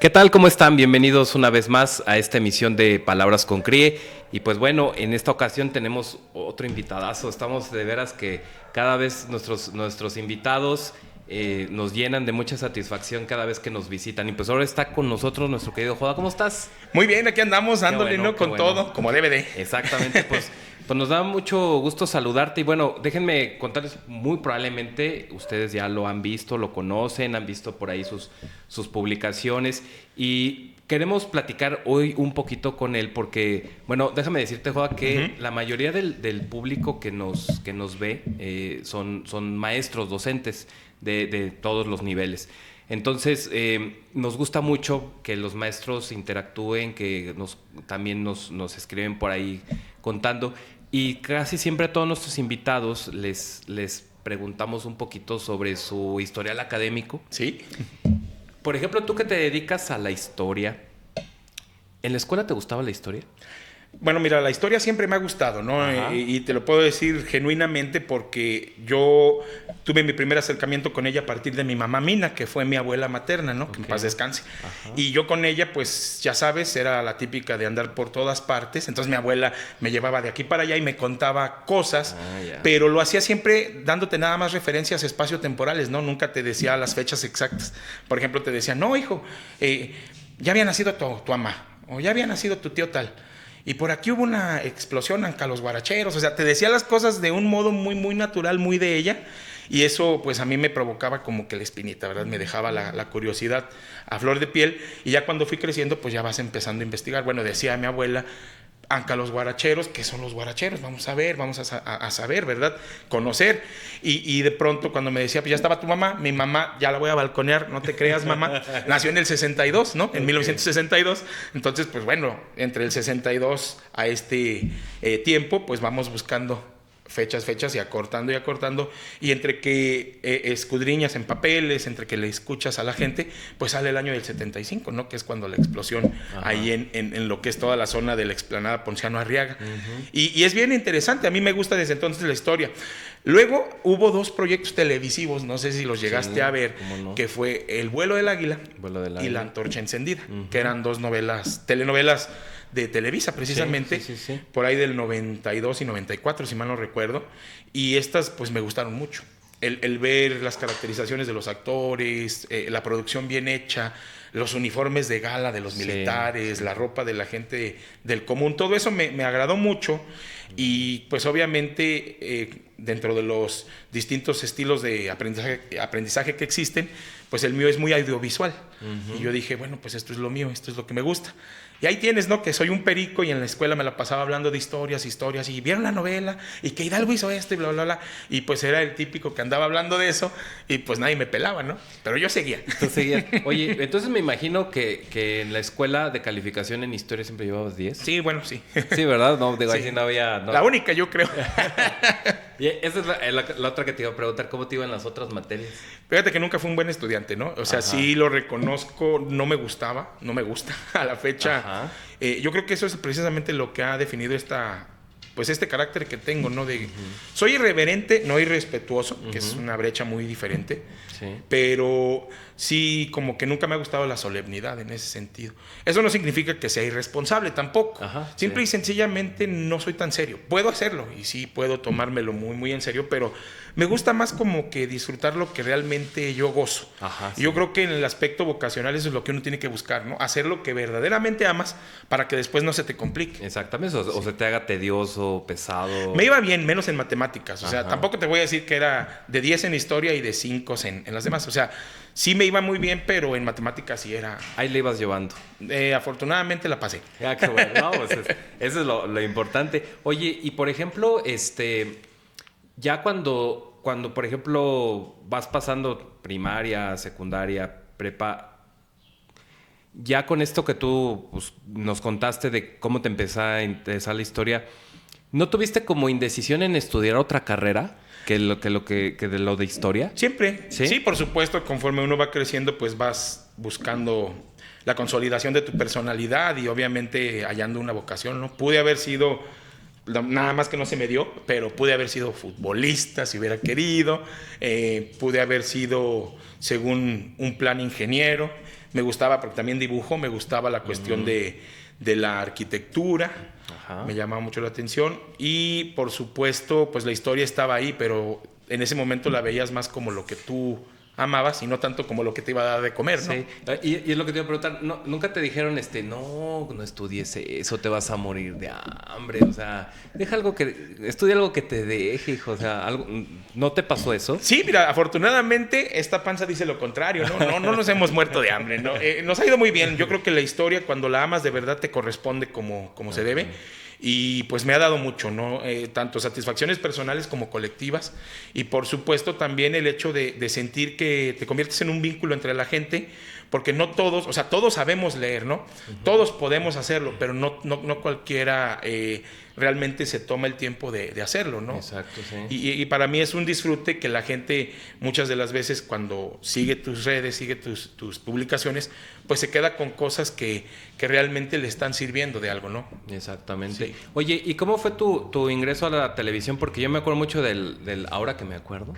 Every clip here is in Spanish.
¿Qué tal? ¿Cómo están? Bienvenidos una vez más a esta emisión de Palabras con CRIE. Y pues bueno, en esta ocasión tenemos otro invitadazo. Estamos de veras que cada vez nuestros invitados nos llenan de mucha satisfacción cada vez que nos visitan. Y pues ahora está con nosotros nuestro querido Joda. ¿Cómo estás? Muy bien, aquí andamos dándole, bueno, ¿no? Con bueno. todo, como debe de. Exactamente, pues nos da mucho gusto saludarte. Y bueno, déjenme contarles, muy probablemente ustedes ya lo han visto, lo conocen, han visto por ahí sus publicaciones. Y queremos platicar hoy un poquito con él porque, bueno, déjame decirte, Joda, que la mayoría del público que nos ve son maestros, docentes de todos los niveles. Entonces, nos gusta mucho que los maestros interactúen, que también nos escriben por ahí contando. Y casi siempre a todos nuestros invitados les preguntamos un poquito sobre su historial académico. Sí. Por ejemplo, tú que te dedicas a la historia, ¿en la escuela te gustaba la historia? Bueno, mira, la historia siempre me ha gustado, ¿no? Ajá. Y te lo puedo decir genuinamente porque yo tuve mi primer acercamiento con ella a partir de mi mamá Mina, que fue mi abuela materna, ¿no? Que en paz descanse. Ajá. Y yo con ella, pues, ya sabes, era la típica de andar por todas partes. Entonces mi abuela me llevaba de aquí para allá y me contaba cosas, pero lo hacía siempre dándote nada más referencias espaciotemporales, ¿no? Nunca te decía las fechas exactas. Por ejemplo, te decía, no, hijo, ya había nacido tu mamá, o ya había nacido tu tío tal. Y por aquí hubo una explosión en los guaracheros. O sea, te decía las cosas de un modo muy, muy natural, muy de ella. Y eso, pues, a mí me provocaba como que la espinita, ¿verdad? Me dejaba la curiosidad a flor de piel. Y ya cuando fui creciendo, pues, ya vas empezando a investigar. Bueno, decía mi abuela, anca los guaracheros. ¿Qué son los guaracheros? Vamos a ver, vamos a saber, ¿verdad? Conocer. Y de pronto, cuando me decía, pues, ya estaba tu mamá. Mi mamá, ya la voy a balconear, no te creas, mamá. Nació en el 62, ¿no? En 1962. Entonces, pues, bueno, entre el 62 a este tiempo, pues, vamos buscando fechas y acortando, y entre que escudriñas en papeles, entre que le escuchas a la gente, pues sale el año del 75, ¿no? Que es cuando la explosión ahí en lo que es toda la zona de la explanada Ponciano Arriaga. Y es bien interesante, a mí me gusta desde entonces la historia. Luego hubo dos proyectos televisivos, no sé si los llegaste a ver, no. que fue El vuelo del águila y La antorcha encendida, que eran dos telenovelas de Televisa, precisamente, sí. por ahí del 92 y 94, si mal no recuerdo, y estas pues me gustaron mucho. El ver las caracterizaciones de los actores, la producción bien hecha, los uniformes de gala de los militares, la ropa de la gente del común, todo eso me agradó mucho. Y pues obviamente dentro de los distintos estilos de aprendizaje que existen, pues el mío es muy audiovisual. Y yo dije, bueno, pues esto es lo mío, esto es lo que me gusta. Y ahí tienes, ¿no? Que soy un perico y en la escuela me la pasaba hablando de historias, y vieron la novela, y que Hidalgo hizo esto, y bla, bla, bla. Y pues era el típico que andaba hablando de eso, y pues nadie me pelaba, ¿no? Pero yo seguía. Tú seguías. Oye, entonces me imagino que en la escuela de calificación en historia siempre llevabas 10. Sí, bueno, sí. Sí, ¿verdad? No, digo, Sí. así no había... No. La única, yo creo. Y esa es la otra que te iba a preguntar, ¿cómo te iban las otras materias? Fíjate que nunca fui un buen estudiante, ¿no? O sea, sí lo reconozco, no me gusta a la fecha. Yo creo que eso es precisamente lo que ha definido este carácter que tengo, ¿no? Soy irreverente, no irrespetuoso, que es una brecha muy diferente, pero sí, como que nunca me ha gustado la solemnidad en ese sentido. Eso no significa que sea irresponsable tampoco. Simple y sencillamente no soy tan serio. Puedo hacerlo y sí puedo tomármelo muy, muy en serio, pero me gusta más como que disfrutar lo que realmente yo gozo. Yo creo que en el aspecto vocacional eso es lo que uno tiene que buscar, ¿no? Hacer lo que verdaderamente amas para que después no se te complique. Exactamente, o se te haga tedioso, pesado. Me iba bien, menos en matemáticas. O sea, tampoco te voy a decir que era de 10 en historia y de 5 en las demás. O sea, sí me iba muy bien, pero en matemáticas sí era... Ahí le ibas llevando. Afortunadamente la pasé. Ya, qué bueno. No, pues eso es lo importante. Oye, y por ejemplo, ya cuando, por ejemplo, vas pasando primaria, secundaria, prepa, ya con esto que tú pues, nos contaste de cómo te empezó a interesar la historia, ¿no tuviste como indecisión en estudiar otra carrera que de lo de historia? Siempre. Sí, por supuesto, conforme uno va creciendo, pues vas buscando la consolidación de tu personalidad y obviamente hallando una vocación, ¿no? Pude haber sido, nada más que no se me dio, pero pude haber sido futbolista si hubiera querido, pude haber sido, según un plan, ingeniero, Me gustaba, porque también dibujo, me gustaba la cuestión de la arquitectura. Ajá. Me llamaba mucho la atención. Y, por supuesto, pues la historia estaba ahí, pero en ese momento la veías más como lo que tú amabas y no tanto como lo que te iba a dar de comer, ¿no? Sí, y es lo que te iba a preguntar, nunca te dijeron, no estudies eso, te vas a morir de hambre, o sea, estudia algo que te deje, hijo, o sea, ¿no te pasó eso? Sí, mira, afortunadamente esta panza dice lo contrario, no nos hemos muerto de hambre, ¿no? Nos ha ido muy bien, yo creo que la historia, cuando la amas de verdad, te corresponde como se debe. Y pues me ha dado mucho, ¿no? Tanto satisfacciones personales como colectivas. Y por supuesto también el hecho de sentir que te conviertes en un vínculo entre la gente, porque no todos, o sea, todos sabemos leer, ¿no? Todos podemos hacerlo, pero no cualquiera realmente se toma el tiempo de hacerlo, ¿no? Exacto, sí. Y para mí es un disfrute que la gente muchas de las veces cuando sigue tus redes, sigue tus publicaciones, pues se queda con cosas que realmente le están sirviendo de algo, ¿no? Exactamente. Sí. Oye, ¿y cómo fue tu ingreso a la televisión? Porque yo me acuerdo mucho del Ahora que me acuerdo.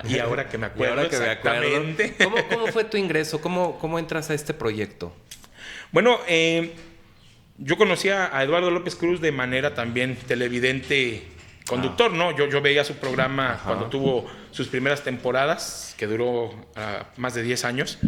Y ahora que me acuerdo, ahora que exactamente. Me acuerdo. ¿Cómo fue tu ingreso? ¿Cómo entras a este proyecto? Bueno, yo conocí a Eduardo López Cruz de manera también televidente, conductor, ¿no? Yo veía su programa cuando tuvo sus primeras temporadas, que duró más de 10 años,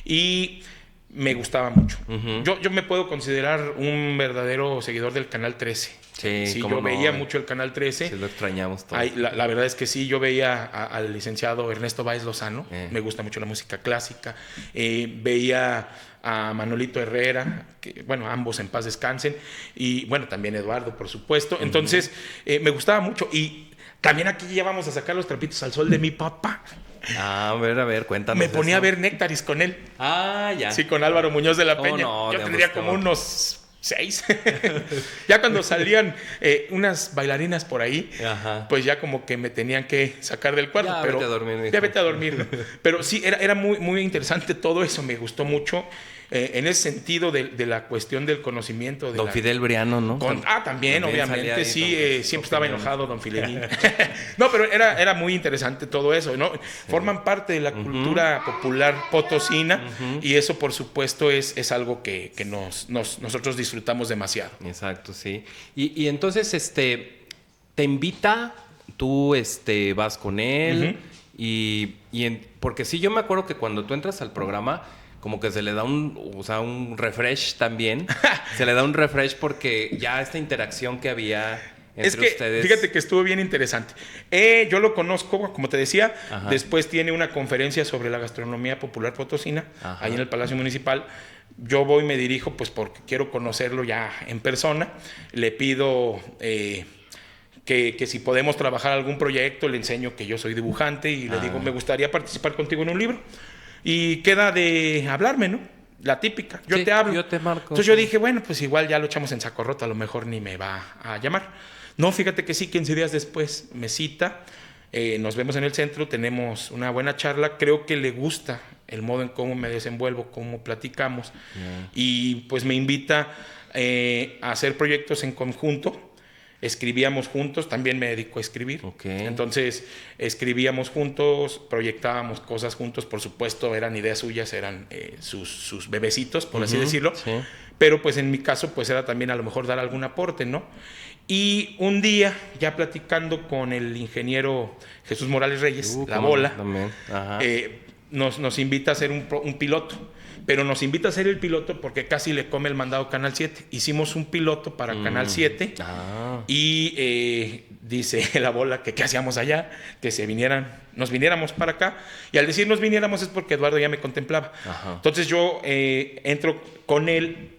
y me gustaba mucho. Yo me puedo considerar un verdadero seguidor del Canal 13. Sí, yo veía mucho el Canal 13. Sí, lo extrañamos todos. La verdad es que sí, yo veía al licenciado Ernesto Báez Lozano, me gusta mucho la música clásica, veía a Manolito Herrera, que bueno, ambos en paz descansen, y bueno, también Eduardo, por supuesto. Entonces, me gustaba mucho, y también aquí ya vamos a sacar los trapitos al sol de mi papá. A ver, cuéntanos. Me ponía a ver Néctaris con él. Ya. Sí, con Álvaro Muñoz de la Peña. No, yo tendría como unos 6. Ya cuando salían unas bailarinas por ahí, pues ya como que me tenían que sacar del cuarto. Pero vete a dormir. Ya vete a dormir, ¿no? Pero sí, era muy, muy interesante todo eso, me gustó mucho. En ese sentido de la cuestión del conocimiento. Don Fidel Briano, ¿no? También obviamente, sí, siempre estaba enojado Don Fidelín. No, pero era muy interesante todo eso, ¿no? Sí. Forman parte de la cultura popular potosina, y eso, por supuesto, es algo que nosotros disfrutamos demasiado. Exacto, sí. Y entonces, te invita, tú vas con él, porque sí, yo me acuerdo que cuando tú entras al programa, como que se le da un refresh también. Se le da un refresh porque ya esta interacción que había entre ustedes. Fíjate que estuvo bien interesante. Yo lo conozco, como te decía. Después tiene una conferencia sobre la gastronomía popular potosina, ahí en el Palacio Municipal. Yo voy y me dirijo, pues porque quiero conocerlo ya en persona. Le pido que si podemos trabajar algún proyecto, le enseño que yo soy dibujante y le digo, me gustaría participar contigo en un libro. Y queda de hablarme, ¿no? La típica. Yo te hablo. Yo te marco. Entonces yo dije, bueno, pues igual ya lo echamos en saco roto, a lo mejor ni me va a llamar. No, fíjate que sí, 15 días después me cita, nos vemos en el centro, tenemos una buena charla, creo que le gusta el modo en cómo me desenvuelvo, cómo platicamos, y pues me invita a hacer proyectos en conjunto. Escribíamos juntos, también me dedico a escribir. Entonces, escribíamos juntos, proyectábamos cosas juntos, por supuesto, eran ideas suyas, eran sus bebecitos, por así decirlo. Sí. Pero pues en mi caso, pues era también a lo mejor dar algún aporte, ¿no? Y un día, ya platicando con el ingeniero Jesús Morales Reyes, La Bola, nos invita a hacer un piloto. Pero nos invita a hacer el piloto porque casi le come el mandado Canal 7. Hicimos un piloto para Canal 7 y dice La Bola que qué hacíamos allá, que nos viniéramos para acá. Y al decir nos viniéramos es porque Eduardo ya me contemplaba. Entonces yo entro con él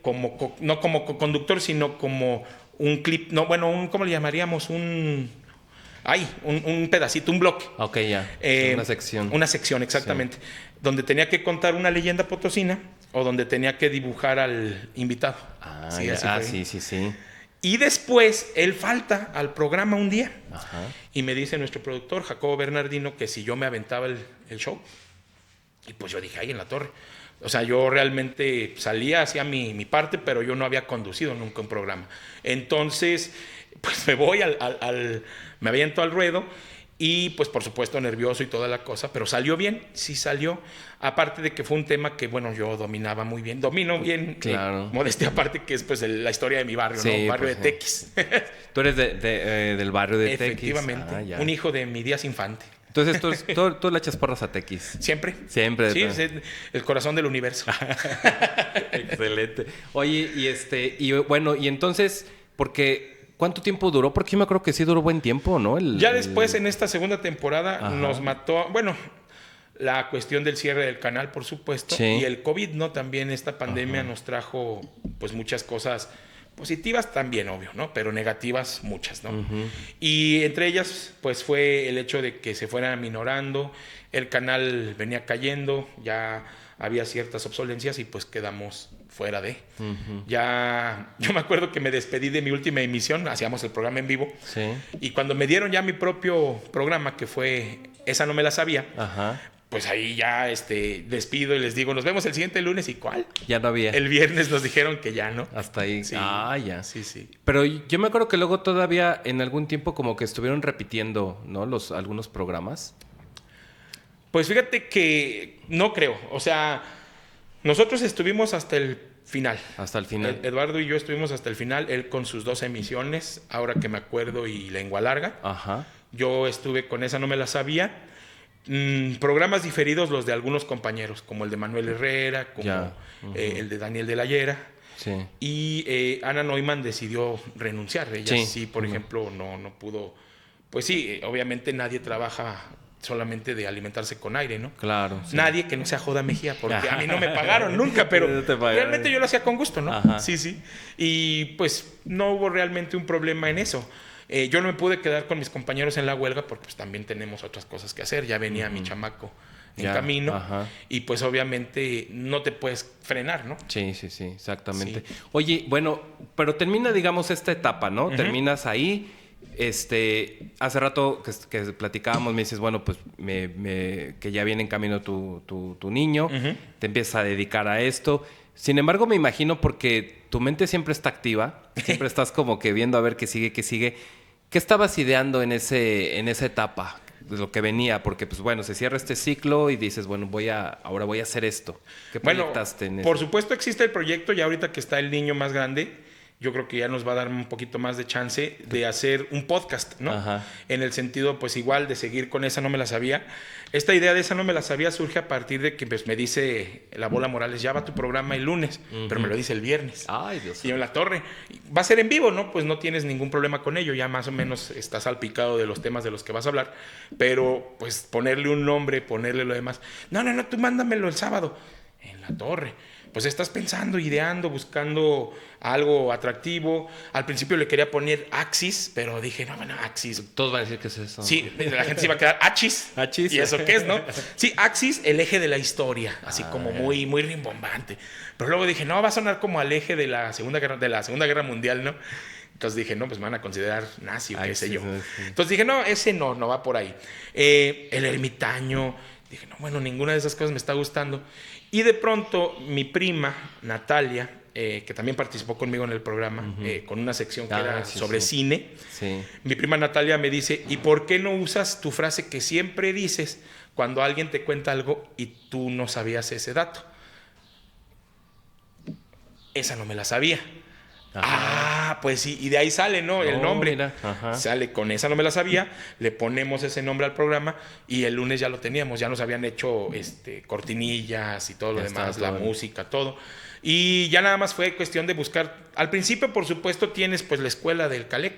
no como conductor, sino como un clip, ¿cómo le llamaríamos? Un pedacito, un bloque. Una sección. Una sección, exactamente. Sí. Donde tenía que contar una leyenda potosina o donde tenía que dibujar al invitado. Sí. Y después él falta al programa un día. Y me dice nuestro productor, Jacobo Bernardino, que si yo me aventaba el show. Y pues yo dije, ahí en la torre. O sea, yo realmente salía, hacía mi parte, pero yo no había conducido nunca un programa. Entonces, pues me voy me aviento al ruedo Y pues por supuesto nervioso y toda la cosa, pero salió bien, sí salió. Aparte de que fue un tema que, bueno, yo dominaba muy bien, domino bien, claro. modestia aparte, que es pues la historia de mi barrio, sí, ¿no? Barrio pues, de Tequis. Tú eres del barrio de Tequis. Efectivamente, un hijo de mi Díaz Infante. Entonces tú le echas porras a Tequis. Siempre. Siempre. Sí, es el corazón del universo. Excelente. Oye, y bueno, y entonces, porque... ¿Cuánto tiempo duró? Porque yo me acuerdo que sí duró buen tiempo, ¿no? Ya después, en esta segunda temporada, nos mató... Bueno, la cuestión del cierre del canal, por supuesto. Sí. Y el COVID, ¿no? También esta pandemia nos trajo, pues, muchas cosas positivas también, obvio, ¿no? Pero negativas muchas, ¿no? Y entre ellas, pues, fue el hecho de que se fuera aminorando. El canal venía cayendo, ya había ciertas obsolencias y, pues, quedamos... fuera de. Ya, yo me acuerdo que me despedí de mi última emisión, hacíamos el programa en vivo. Sí. Y cuando me dieron ya mi propio programa, que fue Esa no me la sabía, pues ahí ya despido y les digo, nos vemos el siguiente lunes. ¿Y cuál? Ya no había. El viernes nos dijeron que ya no. Hasta ahí. Sí. Ya. Sí. Pero yo me acuerdo que luego todavía en algún tiempo como que estuvieron repitiendo, ¿no? Algunos programas. Pues fíjate que no creo. O sea... Nosotros estuvimos hasta el final. Hasta el final. Eduardo y yo estuvimos hasta el final, él con sus 2 emisiones, ahora que me acuerdo, y Lengua Larga. Yo estuve con Esa no me la sabía. Programas diferidos los de algunos compañeros, como el de Manuel Herrera, como el de Daniel de la Llera. Sí. Y Ana Neumann decidió renunciar. Ella sí, por ejemplo, no pudo. Pues sí, obviamente nadie trabaja solamente de alimentarse con aire, ¿no? Claro. Sí. Nadie que no sea Joda Mejía, porque a mí no me pagaron nunca, pero realmente yo lo hacía con gusto, ¿no? Sí. Y pues no hubo realmente un problema en eso. Yo no me pude quedar con mis compañeros en la huelga porque pues también tenemos otras cosas que hacer. Ya venía mi chamaco en camino y pues obviamente no te puedes frenar, ¿no? Sí, exactamente. Sí. Oye, bueno, pero termina, digamos, esta etapa, ¿no? Terminas ahí. Hace rato que platicábamos, me dices, bueno, pues que ya viene en camino tu niño, te empiezas a dedicar a esto. Sin embargo, me imagino, porque tu mente siempre está activa, siempre estás como que viendo a ver qué sigue. ¿Qué estabas ideando en esa etapa de lo que venía? Porque, pues bueno, se cierra este ciclo y dices, bueno, ahora voy a hacer esto. ¿Qué proyectaste en eso? Por supuesto existe el proyecto, ya ahorita que está el niño más grande, yo creo que ya nos va a dar un poquito más de chance de hacer un podcast, ¿no? En el sentido, pues igual, de seguir con Esa no me la sabía. Esta idea de Esa no me la sabía surge a partir de que pues, me dice la Bola Morales, ya va tu programa el lunes, pero me lo dice el viernes. Ay, Dios. Y yo en la torre. Va a ser en vivo, ¿no? Pues no tienes ningún problema con ello, ya más o menos estás salpicado de los temas de los que vas a hablar, pero pues ponerle un nombre, ponerle lo demás. No, tú mándamelo el sábado. En la torre. Pues estás pensando, ideando, buscando algo atractivo. Al principio le quería poner Axis, pero dije, no, Axis. Todos van a decir que es eso. Sí, la gente se iba a quedar Achis. ¿Y eso qué es, no? Sí, Axis, el eje de la historia, así como muy, muy rimbombante. Pero luego dije, no, va a sonar como al eje de la Segunda Guerra Mundial, ¿no? Entonces dije, no, pues me van a considerar nazi o qué sé yo. Sí. Entonces dije, no, ese no va por ahí. El ermitaño. Dije, no, bueno, ninguna de esas cosas me está gustando. Y de pronto mi prima, Natalia, que también participó conmigo en el programa, con una sección que era sobre cine. Sí. Mi prima Natalia me dice, ¿y por qué no usas tu frase que siempre dices cuando alguien te cuenta algo y tú no sabías ese dato? Esa no me la sabía. Pues sí, y de ahí sale, ¿no? El nombre. Sale con Esa no me la sabía, le ponemos ese nombre al programa y el lunes ya lo teníamos, ya nos habían hecho cortinillas y todo lo demás, la música, todo. Y ya nada más fue cuestión de buscar. Al principio, por supuesto, tienes pues la escuela del Calec,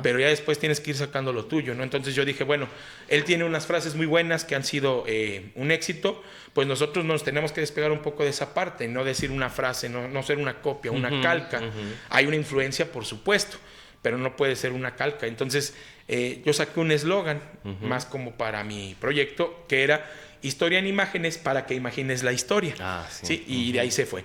pero ya después tienes que ir sacando lo tuyo, ¿no? Entonces yo dije, bueno, él tiene unas frases muy buenas que han sido un éxito, pues nosotros nos tenemos que despegar un poco de esa parte, no decir una frase, no ser una copia, una calca. Hay una influencia, por supuesto, pero no puede ser una calca. Entonces yo saqué un eslogan más como para mi proyecto, que era historia en imágenes para que imagines la historia. ¿Sí? Y de ahí se fue.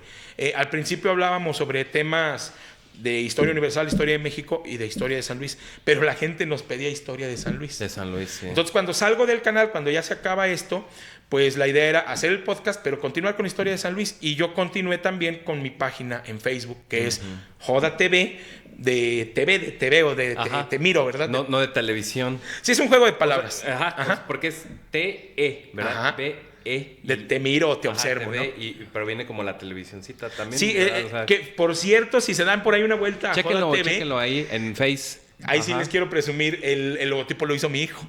Al principio hablábamos sobre temas de Historia Universal, Historia de México y de Historia de San Luis. Pero la gente nos pedía Historia de San Luis. De San Luis, sí. Entonces, cuando salgo del canal, cuando ya se acaba esto, pues la idea era hacer el podcast, pero continuar con Historia de San Luis. Y yo continué también con mi página en Facebook, que es Joda TV, de TV o de te miro, ¿verdad? No de televisión. Sí, es un juego de palabras. O sea, pues porque es TE, ¿verdad? Ajá. B-E. De te miro o te observo, TV, ¿no? pero viene como la televisioncita también. Sí, o sea, que por cierto, si se dan por ahí una vuelta a Joda TV, chéquenlo ahí en Face. Ahí sí les quiero presumir, el logotipo lo hizo mi hijo.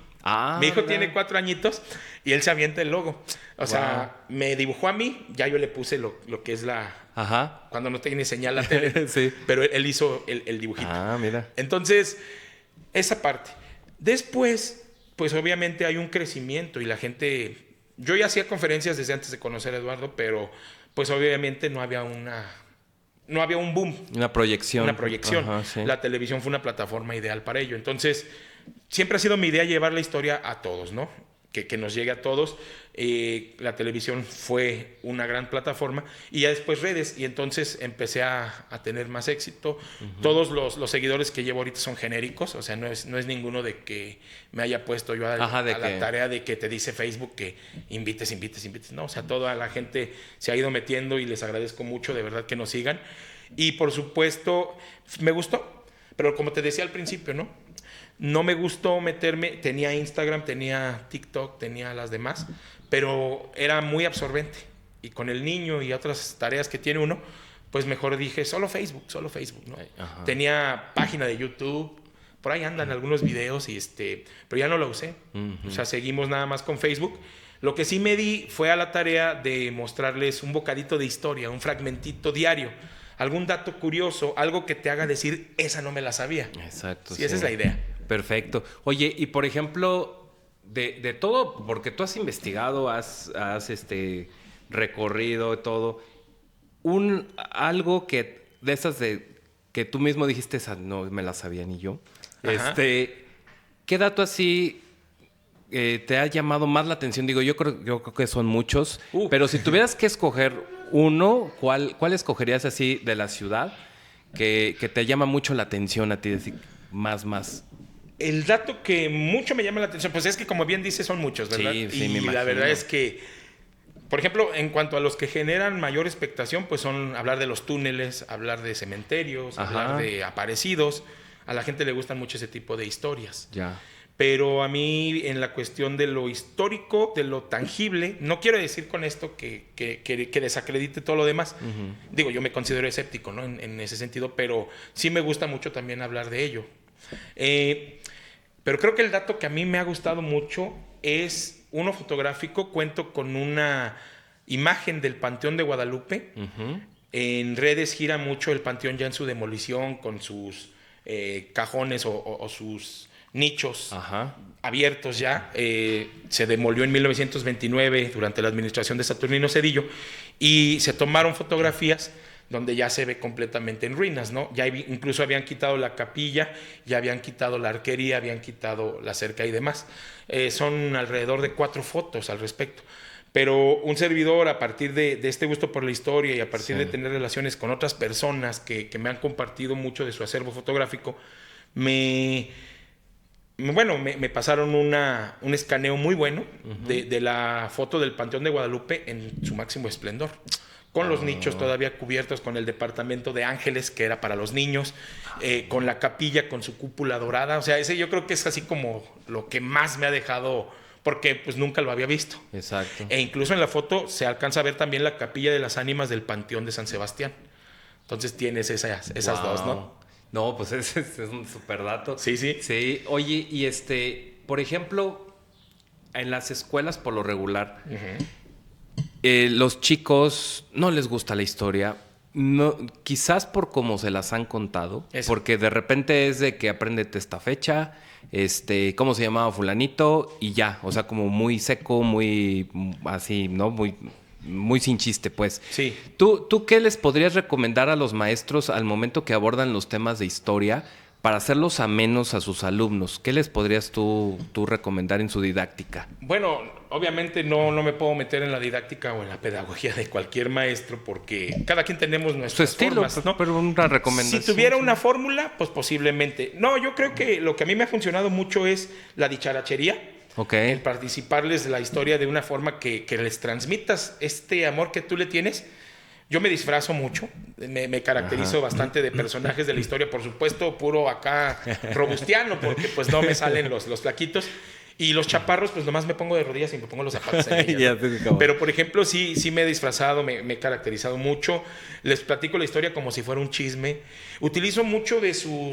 Mi hijo tiene 4 añitos y él se avienta el logo. O sea, me dibujó a mí, ya yo le puse lo que es la... Ajá. Cuando no tiene señal la tele. Sí. Pero él hizo el dibujito. Mira. Entonces, esa parte. Después, pues obviamente hay un crecimiento y la gente... Yo ya hacía conferencias desde antes de conocer a Eduardo, pero pues obviamente no había un boom. Una proyección. Ajá, sí. La televisión fue una plataforma ideal para ello. Entonces, siempre ha sido mi idea llevar la historia a todos, ¿no? Que nos llegue a todos. La televisión fue una gran plataforma y ya después redes. Y entonces empecé a tener más éxito. Todos los seguidores que llevo ahorita son genéricos. O sea, no es ninguno de que me haya puesto yo a la tarea de que te dice Facebook que invites. No, o sea, toda la gente se ha ido metiendo y les agradezco mucho, de verdad, que nos sigan. Y por supuesto, me gustó. Pero como te decía al principio, ¿no? No me gustó meterme, tenía Instagram, tenía TikTok, tenía las demás, pero era muy absorbente. Y con el niño y otras tareas que tiene uno, pues mejor dije, solo Facebook, ¿no? Ajá. Tenía página de YouTube, por ahí andan algunos videos, pero ya no lo usé. O sea, seguimos nada más con Facebook. Lo que sí me di fue a la tarea de mostrarles un bocadito de historia, un fragmentito diario. Algún dato curioso, algo que te haga decir, esa no me la sabía. Exacto. Sí, esa es la idea. Perfecto. Oye, y por ejemplo, de todo, porque tú has investigado, has recorrido todo, algo que de esas que tú mismo dijiste, esa no me la sabía ni yo. ¿Qué dato así te ha llamado más la atención? Digo, yo creo que son muchos, pero si tuvieras que escoger uno, ¿cuál escogerías así de la ciudad que te llama mucho la atención a ti? Decir, más. El dato que mucho me llama la atención, pues es que como bien dices, son muchos, ¿verdad? Sí, me imagino. La verdad es que, por ejemplo, en cuanto a los que generan mayor expectación, pues son hablar de los túneles, hablar de cementerios, hablar de aparecidos. A la gente le gustan mucho ese tipo de historias. Ya. Pero a mí, en la cuestión de lo histórico, de lo tangible, no quiero decir con esto que desacredite todo lo demás. Digo, yo me considero escéptico, ¿no? En ese sentido, pero sí me gusta mucho también hablar de ello. Pero creo que el dato que a mí me ha gustado mucho es uno fotográfico. Cuento con una imagen del Panteón de Guadalupe. En redes gira mucho el Panteón ya en su demolición, con sus cajones o sus nichos abiertos ya. Se demolió en 1929 durante la administración de Saturnino Cedillo y se tomaron fotografías donde ya se ve completamente en ruinas, ¿no? Ya incluso habían quitado la capilla, ya habían quitado la arquería, habían quitado la cerca y demás. Son alrededor de 4 fotos al respecto. Pero un servidor, a partir de este gusto por la historia y a partir de tener relaciones con otras personas que me han compartido mucho de su acervo fotográfico, me pasaron un escaneo muy bueno de la foto del Panteón de Guadalupe en su máximo esplendor. Con los nichos todavía cubiertos, con el departamento de ángeles, que era para los niños, con la capilla, con su cúpula dorada. O sea, ese yo creo que es así como lo que más me ha dejado, porque pues nunca lo había visto. Exacto. E incluso en la foto se alcanza a ver también la capilla de las ánimas del Panteón de San Sebastián. Entonces tienes esas dos, ¿no? No, pues ese es un super dato. Sí. Sí, oye, y por ejemplo, en las escuelas por lo regular... los chicos no les gusta la historia, no, quizás por cómo se las han contado, porque de repente es de que apréndete esta fecha, cómo se llamaba fulanito y ya, o sea, como muy seco, muy así, ¿no? Muy sin chiste, pues. Sí. ¿Tú qué les podrías recomendar a los maestros al momento que abordan los temas de historia para hacerlos amenos a sus alumnos, ¿qué les podrías tú recomendar en su didáctica? Bueno, obviamente no me puedo meter en la didáctica o en la pedagogía de cualquier maestro porque cada quien tenemos nuestras su estilo, formas, ¿no? Pero una recomendación. Si tuviera una fórmula, pues posiblemente. No, yo creo que lo que a mí me ha funcionado mucho es la dicharachería. Okay. El participarles de la historia de una forma que les transmitas este amor que tú le tienes. Yo me disfrazo mucho, me caracterizo bastante de personajes de la historia, por supuesto, puro acá robustiano, porque pues no me salen los flaquitos. Y los chaparros, pues nomás me pongo de rodillas y me pongo los zapatos en ellas, ¿no? Pero, por ejemplo, sí me he disfrazado, me he caracterizado mucho. Les platico la historia como si fuera un chisme. Utilizo mucho de su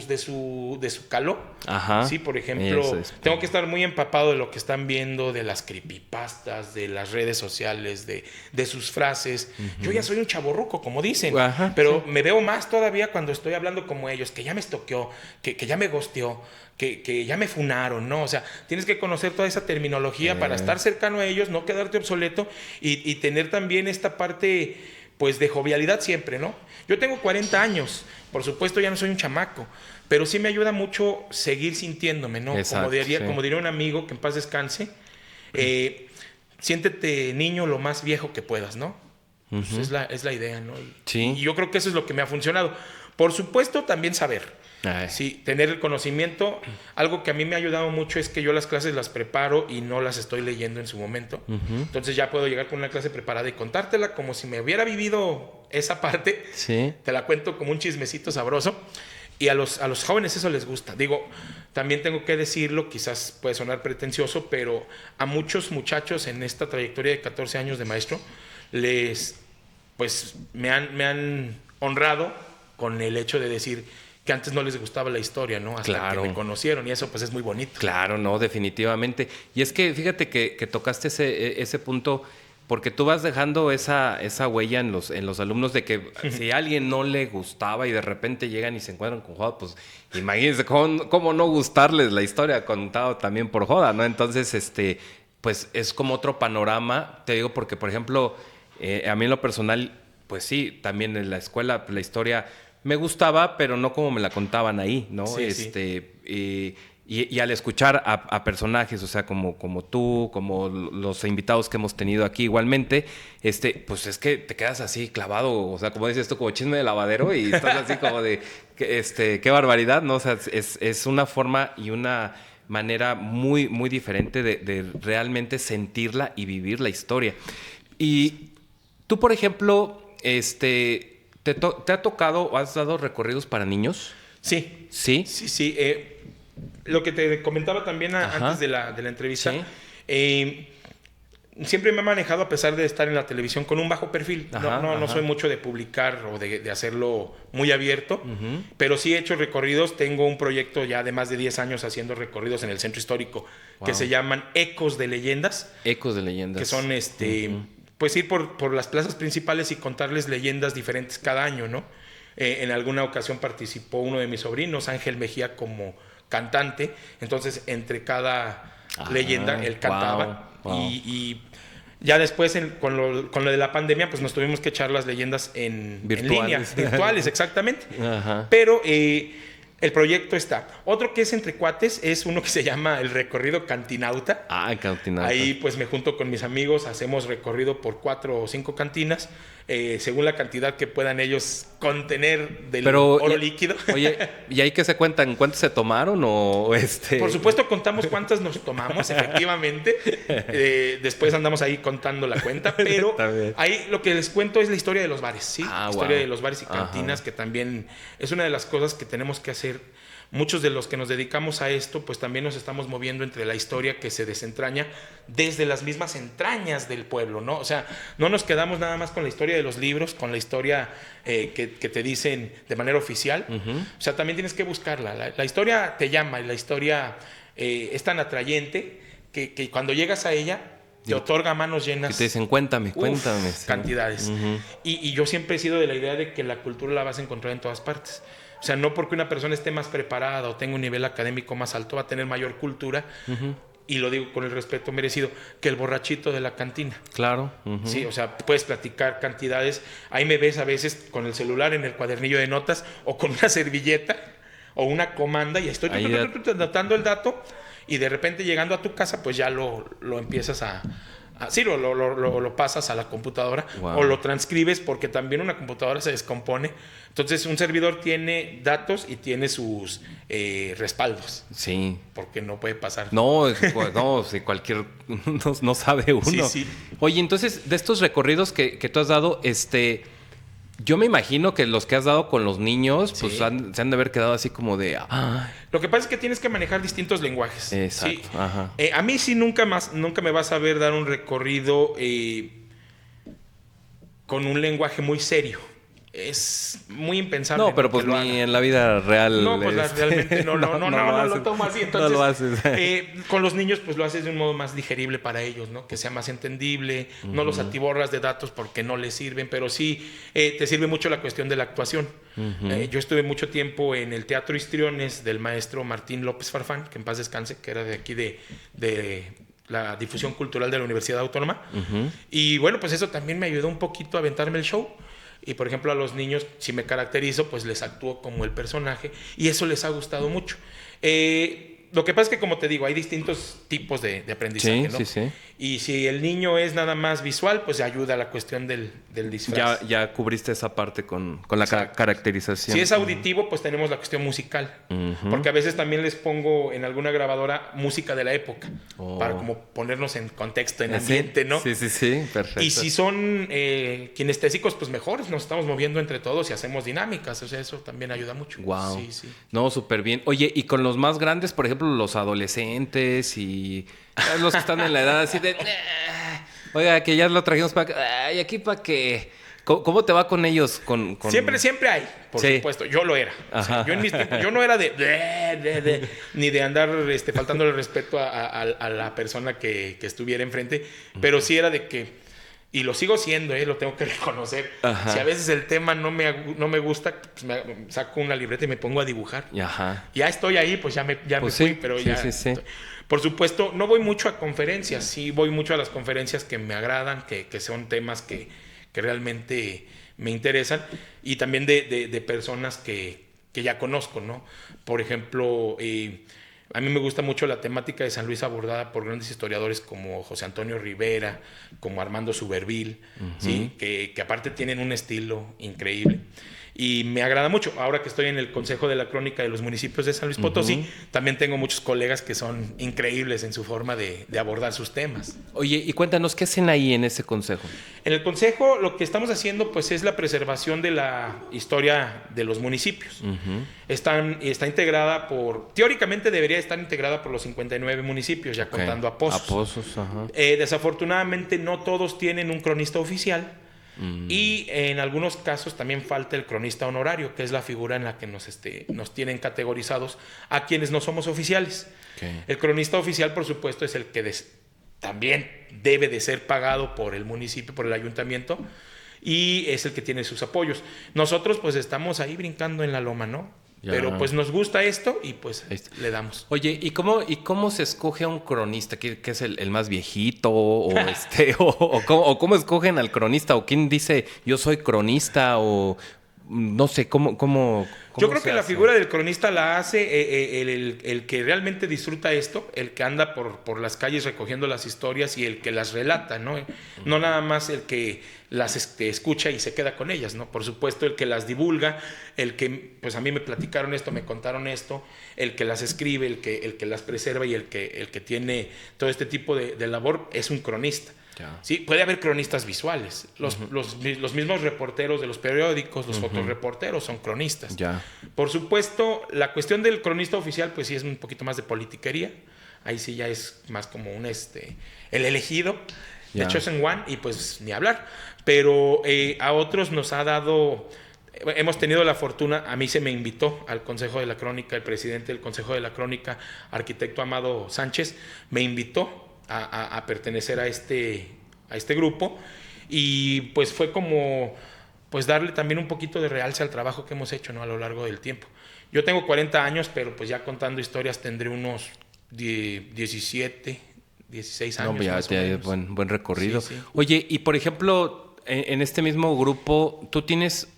caló. Ajá. Sí, por ejemplo, tengo que estar muy empapado de lo que están viendo, de las creepypastas, de las redes sociales, de sus frases. Yo ya soy un chavorruco, como dicen. Pero me veo más todavía cuando estoy hablando como ellos, que ya me estoqueó, que ya me gosteó, que ya me funaron, ¿no? O sea, tienes que conocer toda esa terminología para estar cercano a ellos, no quedarte obsoleto y tener también esta parte, pues, de jovialidad siempre, ¿no? Yo tengo 40 años, por supuesto ya no soy un chamaco, pero sí me ayuda mucho seguir sintiéndome, ¿no? Exacto, como diría un amigo, que en paz descanse, siéntete niño lo más viejo que puedas, ¿no? Pues es la idea, ¿no? Y yo creo que eso es lo que me ha funcionado. Por supuesto, también saber. Sí, tener el conocimiento. Algo que a mí me ha ayudado mucho es que yo las clases las preparo y no las estoy leyendo en su momento. Entonces ya puedo llegar con una clase preparada y contártela como si me hubiera vivido esa parte. Te la cuento como un chismecito sabroso. Y a los jóvenes eso les gusta. Digo, también tengo que decirlo, quizás puede sonar pretencioso, pero a muchos muchachos en esta trayectoria de 14 años de maestro, pues me han honrado con el hecho de decir que antes no les gustaba la historia, ¿no? Hasta que me conocieron, y eso pues es muy bonito. Claro, no, definitivamente. Y es que fíjate que tocaste ese punto, porque tú vas dejando esa huella en los alumnos de que si a alguien no le gustaba y de repente llegan y se encuentran con joda, pues imagínense cómo no gustarles la historia contada también por joda, ¿no? Entonces, pues es como otro panorama, te digo, porque por ejemplo, a mí en lo personal, pues sí, también en la escuela, la historia me gustaba, pero no como me la contaban ahí, ¿no? Y al escuchar a personajes, o sea, como tú, como los invitados que hemos tenido aquí igualmente, pues es que te quedas así clavado, o sea, como dices esto, como chisme de lavadero, y estás así como de, qué barbaridad, ¿no? O sea, es una forma y una manera muy, muy diferente de realmente sentirla y vivir la historia. Y tú, por ejemplo, ¿te ha tocado o has dado recorridos para niños? Sí. ¿Sí? Sí. Lo que te comentaba también antes de la entrevista, siempre me he manejado, a pesar de estar en la televisión, con un bajo perfil. No soy mucho de publicar o de hacerlo muy abierto, pero sí he hecho recorridos. Tengo un proyecto ya de más de 10 años haciendo recorridos en el centro histórico que se llaman Ecos de Leyendas. Ecos de Leyendas. Que son pues ir por las plazas principales y contarles leyendas diferentes cada año, ¿no? En alguna ocasión participó uno de mis sobrinos, Ángel Mejía, como cantante. Entonces, entre cada leyenda, él cantaba. Y ya después, con lo de la pandemia, pues nos tuvimos que echar las leyendas en línea. Virtuales, exactamente. Pero el proyecto está. Otro que es entre cuates es uno que se llama el recorrido Cantinauta. Cantinauta. Ahí pues me junto con mis amigos, hacemos recorrido por 4 o 5 cantinas, según la cantidad que puedan ellos contener del oro líquido. Oye, ¿y ahí qué se cuentan? ¿Cuántos se tomaron o Por supuesto contamos cuántas nos tomamos, efectivamente. Después andamos ahí contando la cuenta, pero ahí lo que les cuento es la historia de los bares, ¿sí? La historia de los bares y cantinas, que también es una de las cosas que tenemos que hacer. Muchos de los que nos dedicamos a esto, pues también nos estamos moviendo entre la historia que se desentraña desde las mismas entrañas del pueblo, ¿no? O sea, no nos quedamos nada más con la historia de los libros, con la historia que te dicen de manera oficial. O sea, también tienes que buscarla. La historia te llama y la historia es tan atrayente que cuando llegas a ella te otorga manos llenas. Y te dicen, cuéntame. Cantidades. Y yo siempre he sido de la idea de que la cultura la vas a encontrar en todas partes. O sea, no porque una persona esté más preparada o tenga un nivel académico más alto va a tener mayor cultura, y lo digo con el respeto merecido, que el borrachito de la cantina. Claro. Sí, o sea, puedes platicar cantidades. Ahí me ves a veces con el celular en el cuadernillo de notas o con una servilleta o una comanda y estoy anotando el dato y de repente llegando a tu casa pues ya lo empiezas sí, lo pasas a la computadora o lo transcribes porque también una computadora se descompone. Entonces un servidor tiene datos y tiene sus respaldos. Sí. Porque no puede pasar. No, si cualquier... no sabe uno. Sí, sí. Oye, entonces, de estos recorridos que tú has dado, yo me imagino que los que has dado con los niños, pues se han de haber quedado así como de... Lo que pasa es que tienes que manejar distintos lenguajes. Exacto. Sí. Ajá. A mí sí nunca me vas a ver dar un recorrido con un lenguaje muy serio. Es muy impensable. No, pero pues ni en la vida real. No, pues realmente no lo tomo así. Entonces, no lo haces. Con los niños, pues lo haces de un modo más digerible para ellos, ¿no? Que sea más entendible. No los atiborras de datos porque no les sirven, pero sí te sirve mucho la cuestión de la actuación. Yo estuve mucho tiempo en el Teatro Histriones del maestro Martín López Farfán, que en paz descanse, que era de aquí de la difusión cultural de la Universidad Autónoma. Y bueno, pues eso también me ayudó un poquito a aventarme el show. Y por ejemplo a los niños, si me caracterizo, pues les actúo como el personaje y eso les ha gustado mucho. Lo que pasa es que, como te digo, hay distintos tipos de aprendizaje, ¿no? Sí. Y si el niño es nada más visual, pues ayuda a la cuestión del disfraz. Ya cubriste esa parte con la caracterización. Si es auditivo, pues tenemos la cuestión musical. Porque a veces también les pongo en alguna grabadora música de la época. Para como ponernos en contexto, en ambiente, ¿no? Sí, perfecto. Y si son kinestésicos, pues mejor. Nos estamos moviendo entre todos y hacemos dinámicas. O sea, eso también ayuda mucho. Wow. Sí. No, súper bien. Oye, y con los más grandes, por ejemplo, los adolescentes y los que están en la edad así de... Oiga, que ya lo trajimos para acá. Ay, aquí para que... ¿Cómo te va con ellos? Siempre hay, por supuesto. Yo lo era. O sea, yo en mis tiempos, yo no era ni de andar faltándole respeto a la persona que estuviera enfrente, pero sí era de que... Y lo sigo siendo, lo tengo que reconocer. Si a veces el tema no me gusta, pues me saco una libreta y me pongo a dibujar. Ya estoy ahí, pues ya me fui, pero ya... Sí. Por supuesto, no voy mucho a conferencias. Sí voy mucho a las conferencias que me agradan, que son temas que realmente me interesan. Y también de personas que ya conozco, ¿no? Por ejemplo... a mí me gusta mucho la temática de San Luis abordada por grandes historiadores como José Antonio Rivera, como Armando Suberville, ¿sí? que aparte tienen un estilo increíble. Y me agrada mucho. Ahora que estoy en el Consejo de la Crónica de los Municipios de San Luis Potosí, también tengo muchos colegas que son increíbles en su forma de abordar sus temas. Oye, y cuéntanos, ¿qué hacen ahí en ese consejo? En el consejo lo que estamos haciendo pues es la preservación de la historia de los municipios. Está integrada teóricamente debería estar integrada por los 59 municipios, ya contando a Pozos. A Pozos, ajá. Desafortunadamente no todos tienen un cronista oficial. Y en algunos casos también falta el cronista honorario, que es la figura en la que nos tienen categorizados a quienes no somos oficiales. El cronista oficial, por supuesto, es el que también debe de ser pagado por el municipio, por el ayuntamiento, y es el que tiene sus apoyos. Nosotros pues estamos ahí brincando en la loma, ¿no? Pero pues nos gusta esto y pues le damos. Oye, ¿y cómo se escoge a un cronista? ¿Qué es el más viejito? ¿O cómo escogen al cronista? ¿O quién dice yo soy cronista? O no sé, ¿cómo yo creo que la figura del cronista la hace el que realmente disfruta esto, el que anda por las calles recogiendo las historias y el que las relata, ¿no? No nada más el que las escucha y se queda con ellas, ¿no? Por supuesto, el que las divulga, el que, pues a mí me platicaron esto, me contaron esto, el que las escribe, el que las preserva y el que tiene todo este tipo de labor es un cronista. Sí, puede haber cronistas visuales. Los mismos reporteros de los periódicos, los fotoreporteros son cronistas. Por supuesto, la cuestión del cronista oficial, pues sí es un poquito más de politiquería. Ahí sí ya es más como el elegido de Chosen One y pues ni hablar. Pero a otros nos ha dado... Hemos tenido la fortuna, a mí se me invitó al Consejo de la Crónica, el presidente del Consejo de la Crónica, arquitecto Amado Sánchez, me invitó a pertenecer a este grupo y pues fue como pues darle también un poquito de realce al trabajo que hemos hecho, ¿no? A lo largo del tiempo. Yo tengo 40 años, pero pues ya contando historias tendré unos 17, 16 años. No, ya hay buen recorrido. Sí. Oye, y por ejemplo, en este mismo grupo, ¿tú tienes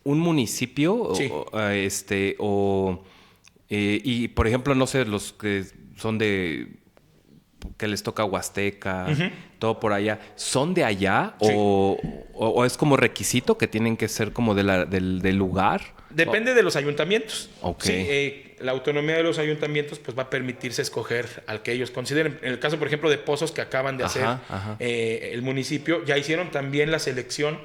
un municipio? Sí. Y, por ejemplo, no sé, los que son que les toca Huasteca, todo por allá, ¿son de allá? Sí. ¿O es como requisito que tienen que ser como del lugar? Depende de los ayuntamientos. Okay. Sí, la autonomía de los ayuntamientos pues va a permitirse escoger al que ellos consideren. En el caso, por ejemplo, de Pozos que acaban de hacer el municipio, ya hicieron también la selección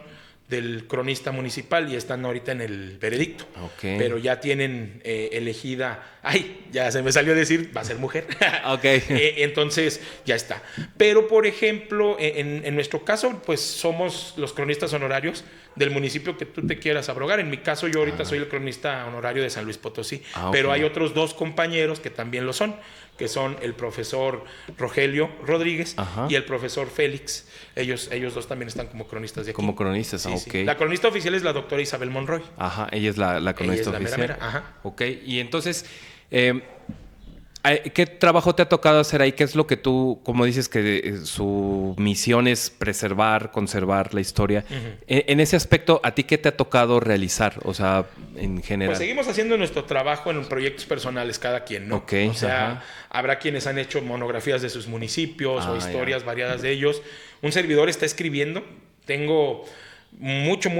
del cronista municipal y están ahorita en el veredicto. Okay. Pero ya tienen elegida... ¡Ay! Ya se me salió a decir, va a ser mujer. Okay. Entonces, ya está. Pero, por ejemplo, en nuestro caso, pues somos los cronistas honorarios del municipio que tú te quieras abrogar. En mi caso, yo ahorita soy el cronista honorario de San Luis Potosí. Okay. Pero hay otros 2 compañeros que también lo son, que son el profesor Rogelio Rodríguez y el profesor Félix. Ellos 2 también están como cronistas de aquí. Como cronistas, sí, ok. Sí. La cronista oficial es la doctora Isabel Monroy. Ajá, ella es la cronista ella es oficial. La mera. Ok, y entonces, ¿qué trabajo te ha tocado hacer ahí? ¿Qué es lo que tú, como dices que su misión es preservar, conservar la historia? En ese aspecto, ¿a ti qué te ha tocado realizar? O sea, en general. Pues seguimos haciendo nuestro trabajo en proyectos personales cada quien, ¿no? Okay, o sea, habrá quienes han hecho monografías de sus municipios o historias variadas de ellos. Un servidor está escribiendo. Tengo mucho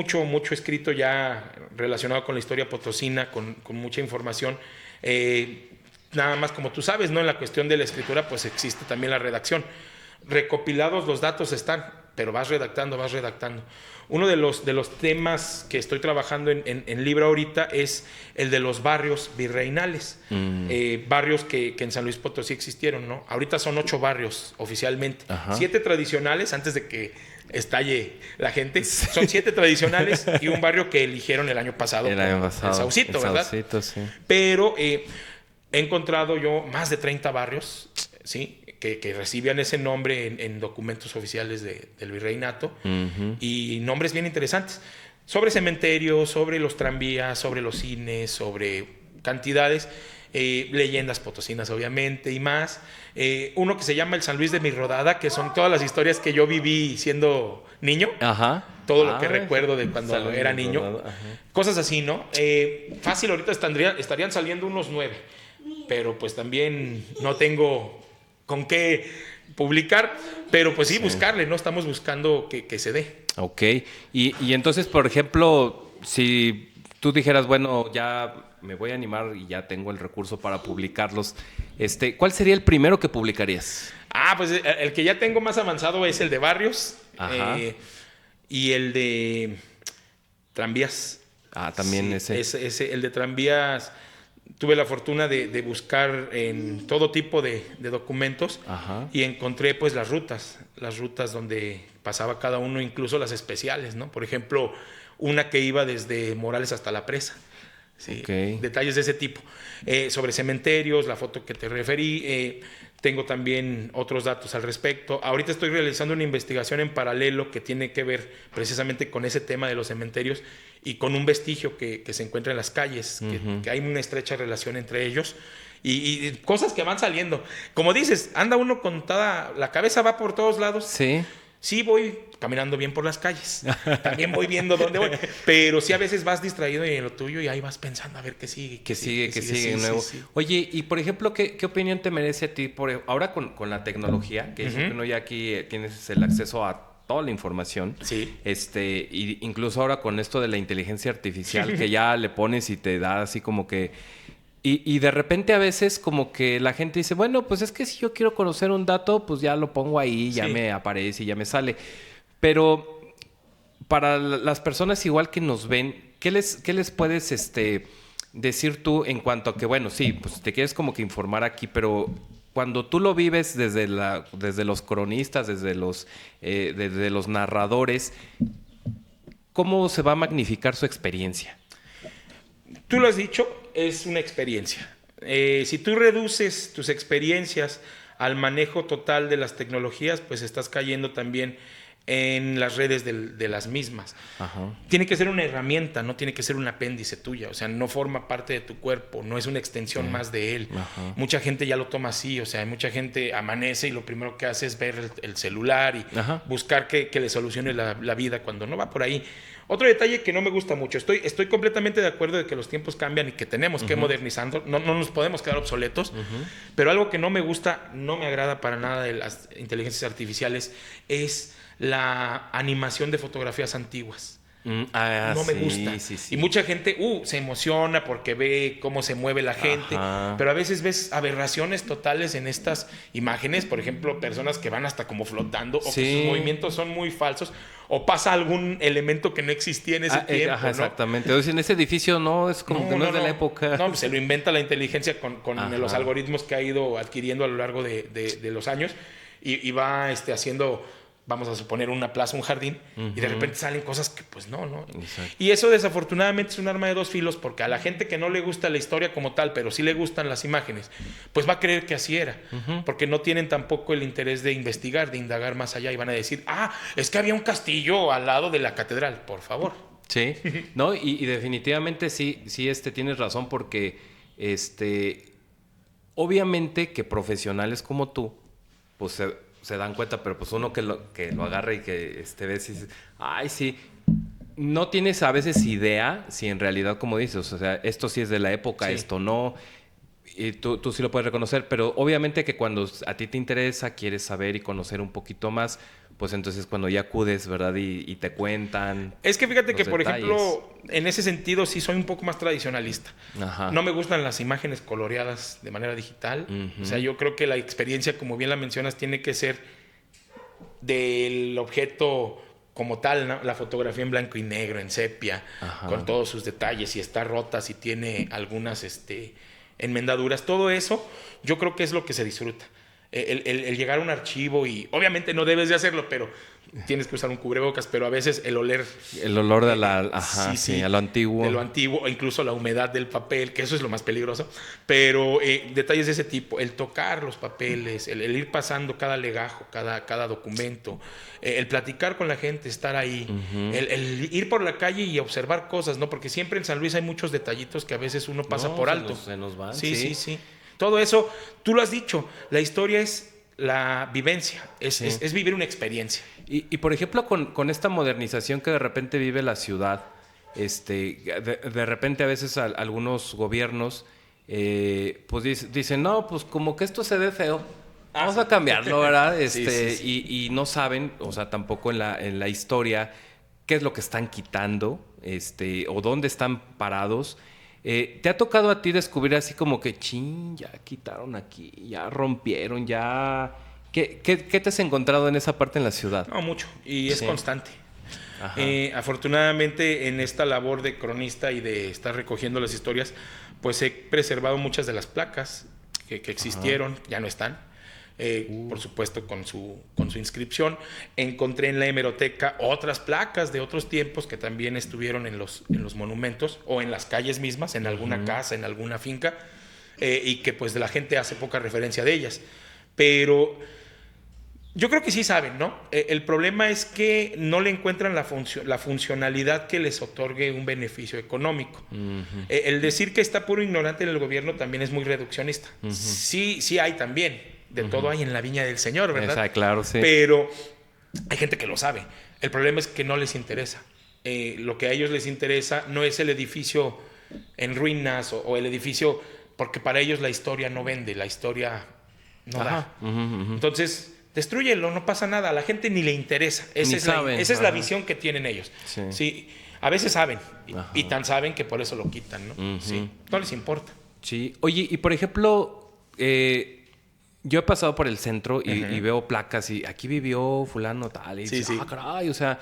escrito ya relacionado con la historia potosina, con mucha información. Nada más, como tú sabes, ¿no? En la cuestión de la escritura, pues existe también la redacción. Recopilados los datos están, pero vas redactando. Uno de los temas que estoy trabajando en libro ahorita es el de los barrios virreinales. Barrios que en San Luis Potosí existieron, ¿no? Ahorita son 8 barrios oficialmente. 7 tradicionales, antes de que estalle la gente. Son 7 tradicionales y un barrio que eligieron el año pasado. El Saucito, ¿verdad? Saucito, sí. Pero he encontrado yo más de 30 barrios, ¿sí? Que recibían ese nombre en documentos oficiales del virreinato y nombres bien interesantes. Sobre cementerios, sobre los tranvías, sobre los cines, sobre cantidades, leyendas potosinas obviamente y más. Uno que se llama el San Luis de mi Rodada, que son todas las historias que yo viví siendo niño. Todo lo que recuerdo de cuando era niño. Cosas así, ¿no? Fácil, ahorita estarían saliendo unos 9, pero pues también no tengo con qué publicar, pero pues sí, buscarle, ¿no? Estamos buscando que se dé. Ok, y entonces, por ejemplo, si tú dijeras, bueno, ya me voy a animar y ya tengo el recurso para publicarlos, ¿cuál sería el primero que publicarías? Pues el que ya tengo más avanzado es el de barrios y el de tranvías. También sí, ese. El de tranvías, tuve la fortuna de buscar en todo tipo de documentos y encontré pues las rutas donde pasaba cada uno, incluso las especiales, ¿no? Por ejemplo, una que iba desde Morales hasta La Presa. Sí, detalles de ese tipo. Sobre cementerios, la foto que te referí, tengo también otros datos al respecto. Ahorita estoy realizando una investigación en paralelo que tiene que ver precisamente con ese tema de los cementerios y con un vestigio que se encuentra en las calles, que hay una estrecha relación entre ellos y cosas que van saliendo. Como dices, anda uno con toda... La cabeza va por todos lados. Sí, voy caminando bien por las calles. También voy viendo dónde voy. Pero sí, a veces vas distraído en lo tuyo y ahí vas pensando a ver qué sigue. Que sigue nuevo. Sí. Oye, y por ejemplo, ¿qué opinión te merece a ti? Ahora con la tecnología, que uno ya aquí tienes el acceso a toda la información. Sí. Y incluso ahora con esto de la inteligencia artificial, que ya le pones y te da así como que... Y de repente a veces como que la gente dice, bueno, pues es que si yo quiero conocer un dato, pues ya lo pongo ahí, ya me aparece y ya me sale. Pero para las personas igual que nos ven, ¿qué les puedes decir tú en cuanto a que, bueno, sí, pues te quieres como que informar aquí, pero cuando tú lo vives desde los cronistas, desde los narradores, ¿cómo se va a magnificar su experiencia? Tú lo has dicho, es una experiencia. Si tú reduces tus experiencias al manejo total de las tecnologías, pues estás cayendo también en las redes de las mismas. Ajá. Tiene que ser una herramienta, no tiene que ser un apéndice tuya, o sea, no forma parte de tu cuerpo, no es una extensión más de él. Ajá. Mucha gente ya lo toma así, o sea, mucha gente amanece y lo primero que hace es ver el celular y Ajá. buscar que le solucione la vida cuando no va por ahí. Otro detalle que no me gusta mucho, estoy completamente de acuerdo de que los tiempos cambian y que tenemos que modernizarnos, no nos podemos quedar obsoletos, pero algo que no me gusta, no me agrada para nada de las inteligencias artificiales es la animación de fotografías antiguas. No me gusta. Sí. Y mucha gente se emociona porque ve cómo se mueve la gente, Ajá. pero a veces ves aberraciones totales en estas imágenes, por ejemplo, personas que van hasta como flotando o que sus movimientos son muy falsos o pasa algún elemento que no existía en ese tiempo. Ajá, exactamente. O sea, en ese edificio no, es como que no es de la época. No, se lo inventa la inteligencia con los algoritmos que ha ido adquiriendo a lo largo de los años y va haciendo, vamos a suponer, una plaza, un jardín, y de repente salen cosas que pues no. Exacto. Y eso desafortunadamente es un arma de dos filos, porque a la gente que no le gusta la historia como tal, pero sí le gustan las imágenes, pues va a creer que así era, porque no tienen tampoco el interés de investigar, de indagar más allá, y van a decir, es que había un castillo al lado de la catedral, por favor. Sí, no, y definitivamente sí, tienes razón, porque obviamente que profesionales como tú, pues se dan cuenta, pero pues uno que lo agarra y que ves y dice, ay, sí, no tienes a veces idea si en realidad, como dices, o sea, esto sí es de la época, esto no, y tú sí lo puedes reconocer, pero obviamente que cuando a ti te interesa, quieres saber y conocer un poquito más, pues entonces cuando ya acudes, ¿verdad? Y te cuentan. Es que fíjate que, por detalles. ejemplo, en ese sentido sí soy un poco más tradicionalista. Ajá. No me gustan las imágenes coloreadas de manera digital. O sea, yo creo que la experiencia, como bien la mencionas, tiene que ser del objeto como tal, ¿no? La fotografía en blanco y negro, en sepia, con todos sus detalles, si está rota, si tiene algunas enmendaduras, todo eso, yo creo que es lo que se disfruta. El llegar a un archivo y obviamente no debes de hacerlo, pero tienes que usar un cubrebocas, pero a veces el oler... El olor de la... Ajá, sí, a lo antiguo. De lo antiguo, o incluso la humedad del papel, que eso es lo más peligroso. Pero detalles de ese tipo, el tocar los papeles, el ir pasando cada legajo, cada documento, el platicar con la gente, estar ahí, el ir por la calle y observar cosas, ¿no? Porque siempre en San Luis hay muchos detallitos que a veces uno pasa por alto. Se nos van, sí. Todo eso, tú lo has dicho, la historia es la vivencia, es vivir una experiencia. Y por ejemplo, con esta modernización que de repente vive la ciudad, de repente a veces algunos gobiernos pues dicen, no, pues como que esto se ve feo, vamos a cambiarlo, ¿verdad? Y no saben, o sea, tampoco en la historia, qué es lo que están quitando, o dónde están parados. ¿Te ha tocado a ti descubrir así como que, ya quitaron aquí, ya rompieron, ya... ¿Qué te has encontrado en esa parte en la ciudad? No, mucho, y es constante. Ajá. Afortunadamente, en esta labor de cronista y de estar recogiendo las historias, pues he preservado muchas de las placas que existieron, ya no están. Por supuesto con su inscripción. Encontré en la hemeroteca otras placas de otros tiempos que también estuvieron en los monumentos o en las calles mismas, en alguna casa, en alguna finca, y que pues la gente hace poca referencia de ellas. Pero yo creo que sí saben, ¿no? El problema es que no le encuentran la funcionalidad que les otorgue un beneficio económico. El decir que está puro ignorante en el gobierno también es muy reduccionista. Sí hay también. De todo hay en la viña del Señor, ¿verdad? Claro, sí. Pero hay gente que lo sabe. El problema es que no les interesa. Lo que a ellos les interesa no es el edificio en ruinas o el edificio, porque para ellos la historia no vende, la historia no da. Entonces, destrúyelo, no pasa nada. A la gente ni le interesa. Esa es la visión que tienen ellos. Sí. A veces saben, y tan saben que por eso lo quitan, ¿no? Sí. No les importa. Sí. Oye, y por ejemplo... yo he pasado por el centro y veo placas y aquí vivió fulano tal. Y dices, caray, o sea,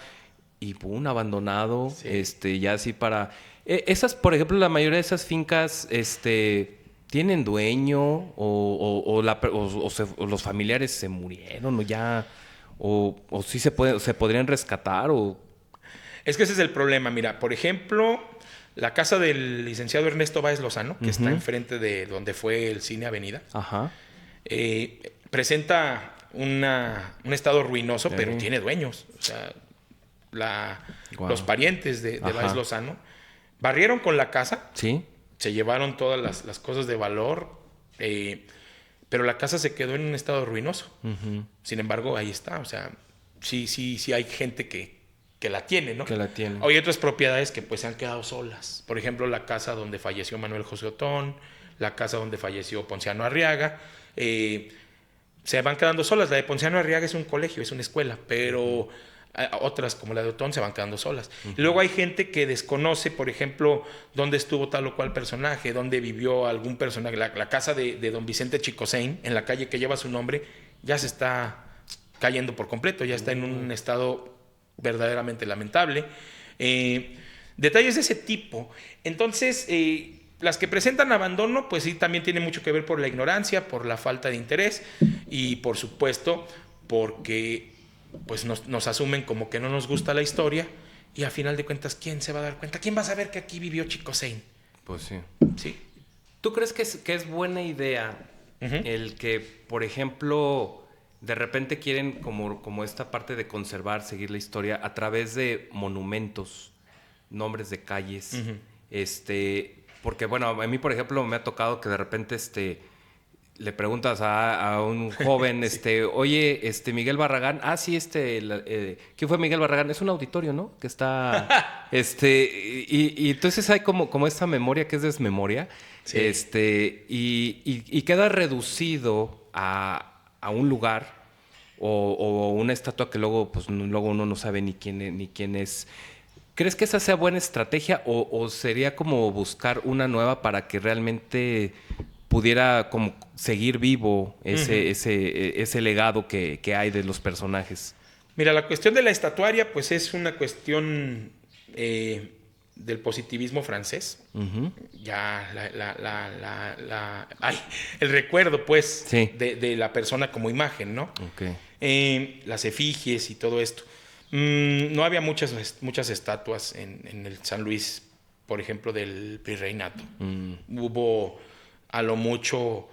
y pum, abandonado, ya así para... esas, por ejemplo, la mayoría de esas fincas, ¿tienen dueño o los familiares se murieron o ya... o sí se podrían rescatar o... Es que ese es el problema. Mira, por ejemplo, la casa del licenciado Ernesto Báez Lozano, que está enfrente de donde fue el Cine Avenida, Ajá. Presenta un estado ruinoso, pero tiene dueños. O sea, los parientes de Báez Lozano barrieron con la casa. Sí. Se llevaron todas las cosas de valor, pero la casa se quedó en un estado ruinoso. Sin embargo, ahí está. O sea, sí hay gente que la tiene, ¿no? Que la tiene. Hay otras propiedades que pues se han quedado solas. Por ejemplo, la casa donde falleció Manuel José Otón, la casa donde falleció Ponciano Arriaga. Se van quedando solas. La de Ponciano Arriaga es un colegio, es una escuela, pero otras como la de Otón se van quedando solas. Y luego hay gente que desconoce, por ejemplo, dónde estuvo tal o cual personaje, dónde vivió algún personaje. La casa de don Vicente Chicosein, en la calle que lleva su nombre, ya se está cayendo por completo, ya está en un estado verdaderamente lamentable. Detalles de ese tipo. Entonces, las que presentan abandono, pues sí, también tiene mucho que ver por la ignorancia, por la falta de interés y, por supuesto, porque pues nos asumen como que no nos gusta la historia y a final de cuentas, ¿quién se va a dar cuenta? ¿Quién va a saber que aquí vivió Chicosein? Pues sí. ¿Sí? ¿Tú crees que es buena idea el que, por ejemplo, de repente quieren como esta parte de conservar, seguir la historia a través de monumentos, nombres de calles? Porque, bueno, a mí, por ejemplo, me ha tocado que de repente le preguntas a un joven, sí. Oye, Miguel Barragán, sí, ¿quién fue Miguel Barragán? Es un auditorio, ¿no? Que está, y entonces hay como esta memoria que es desmemoria, sí. Y queda reducido a un lugar o una estatua que luego uno no sabe ni quién es. ¿Crees que esa sea buena estrategia o sería como buscar una nueva para que realmente pudiera como seguir vivo ese legado que hay de los personajes? Mira, la cuestión de la estatuaria pues es una cuestión del positivismo francés. Ya el recuerdo pues sí. de la persona como imagen, ¿no? Las efigies y todo esto. No había muchas estatuas en el San Luis, por ejemplo, del virreinato. Hubo a lo mucho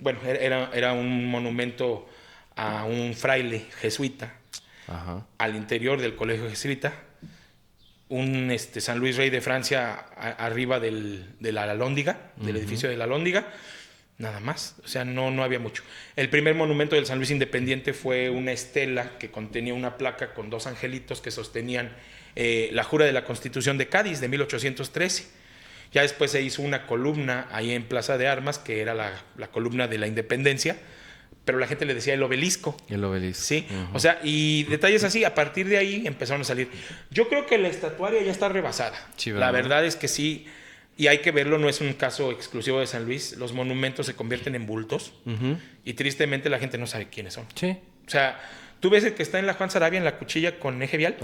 bueno, era un monumento a un fraile jesuita. Ajá. Al interior del colegio jesuita, un San Luis Rey de Francia arriba de la Alhóndiga, del edificio de la Alhóndiga, nada más. O sea, no había mucho. El primer monumento del San Luis Independiente fue una estela que contenía una placa con dos angelitos que sostenían la jura de la Constitución de Cádiz de 1813. Ya después se hizo una columna ahí en Plaza de Armas, que era la columna de la Independencia, pero la gente le decía el obelisco. El obelisco. Sí, o sea, y detalles así, a partir de ahí empezaron a salir. Yo creo que la estatuaria ya está rebasada. Sí, la verdad es que sí, y hay que verlo, no es un caso exclusivo de San Luis. Los monumentos se convierten en bultos y tristemente la gente no sabe quiénes son. Sí. O sea, tú ves el que está en la Juan Sarabia, en la cuchilla con eje vial,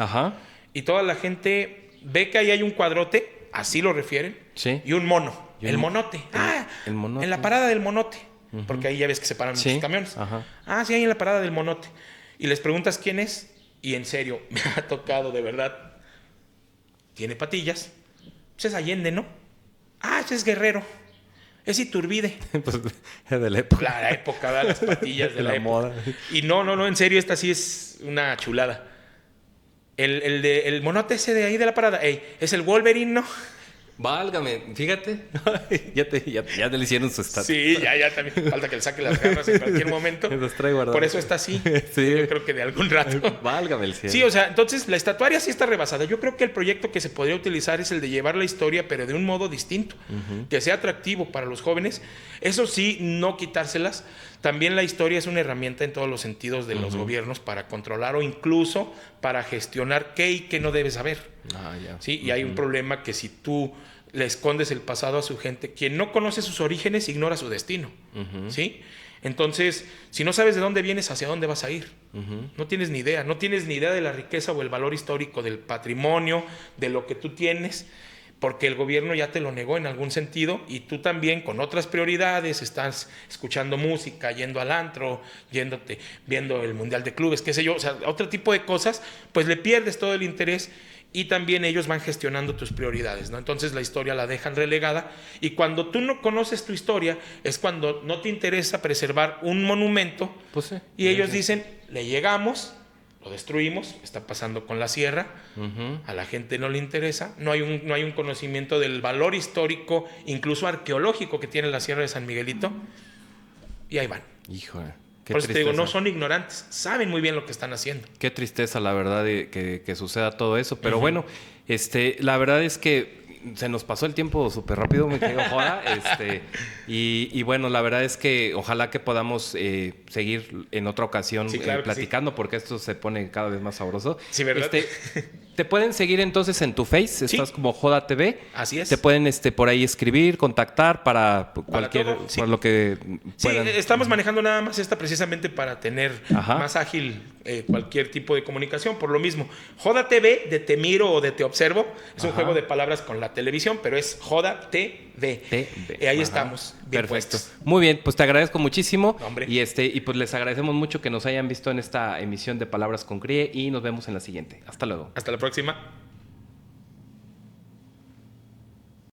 y toda la gente ve que ahí hay un cuadrote, así lo refieren, sí. Y un mono, el monote. El monote. En la parada del monote. Porque ahí ya ves que se paran muchos camiones. Sí, ahí en la parada del monote. Y les preguntas quién es, y en serio, me ha tocado de verdad. Tiene patillas. Pues es Allende, ¿no? Ese es Guerrero. Es Iturbide. Pues es de la época. La época, ¿verdad? Las patillas de la época. Moda. Y no, en serio, esta sí es una chulada. El monote ese de ahí de la parada, es el Wolverine, ¿no? Válgame, fíjate. ya te le hicieron su estatua. Sí, ya también. Falta que le saque las garras en cualquier momento. Los trae guardados. Por eso está así. Sí. Yo creo que de algún rato. Válgame el cielo. Sí, o sea, entonces la estatuaria sí está rebasada. Yo creo que el proyecto que se podría utilizar es el de llevar la historia, pero de un modo distinto. Que sea atractivo para los jóvenes. Eso sí, no quitárselas. También la historia es una herramienta en todos los sentidos de los gobiernos para controlar o incluso para gestionar qué y qué no debes saber. ¿Sí? Y hay un problema que si tú le escondes el pasado a su gente, quien no conoce sus orígenes ignora su destino. ¿Sí? Entonces, si no sabes de dónde vienes, hacia dónde vas a ir. No tienes ni idea. No tienes ni idea de la riqueza o el valor histórico del patrimonio, de lo que tú tienes, porque el gobierno ya te lo negó en algún sentido y tú también con otras prioridades estás escuchando música, yendo al antro, viendo el Mundial de Clubes, qué sé yo, o sea, otro tipo de cosas, pues le pierdes todo el interés y también ellos van gestionando tus prioridades, ¿no? Entonces la historia la dejan relegada y cuando tú no conoces tu historia es cuando no te interesa preservar un monumento, Pues sí, y ellos dicen, le llegamos, lo destruimos, está pasando con la sierra, a la gente no le interesa, no hay un conocimiento del valor histórico, incluso arqueológico que tiene la Sierra de San Miguelito, y ahí van. Híjole. Por eso te digo, no son ignorantes, saben muy bien lo que están haciendo. Qué tristeza, la verdad, que suceda todo eso. Pero bueno, la verdad es que se nos pasó el tiempo súper rápido, me quedo joda. Y bueno, la verdad es que ojalá que podamos seguir en otra ocasión platicando, porque esto se pone cada vez más sabroso. Sí, ¿verdad? Te pueden seguir entonces en tu Face, estás como Joda TV. Así es. Te pueden por ahí escribir, contactar para cualquier, todo, sí. para lo que puedan. Sí, estamos manejando nada más esta precisamente para tener más ágil cualquier tipo de comunicación. Por lo mismo, Joda TV, de Te Miro o de Te Observo, es un juego de palabras con la televisión, pero es Joda TV. Ahí estamos, bien perfecto. puestos. Muy bien, pues te agradezco muchísimo. Hombre. Y pues les agradecemos mucho que nos hayan visto en esta emisión de Palabras con Crie y nos vemos en la siguiente. Hasta luego. Hasta la próxima.